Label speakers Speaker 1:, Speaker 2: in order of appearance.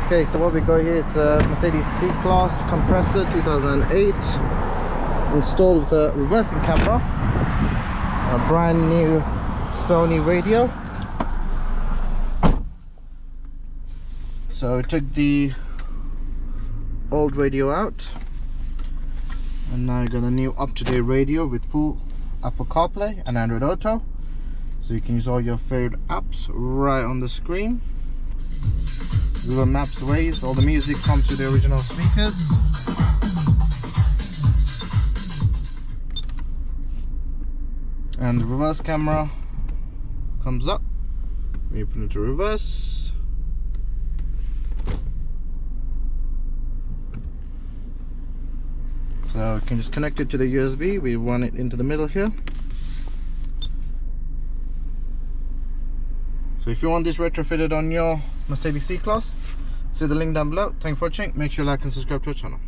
Speaker 1: Okay, so what we got here is a Mercedes C-Class Compressor 2008, installed with a reversing camera, a brand new Sony radio. So we took the old radio out, and now I got a new up-to-date radio with full Apple CarPlay and Android Auto, so you can use all your favorite apps right on the screen. Google Maps, Waze, all the music comes to the original speakers. And the reverse camera comes up when you put it into reverse. So you can just connect it to the USB. We run it into the middle here. So if you want this retrofitted on your Mercedes C-Class, see the link down below. Thanks for watching. Make sure you like and subscribe to our channel.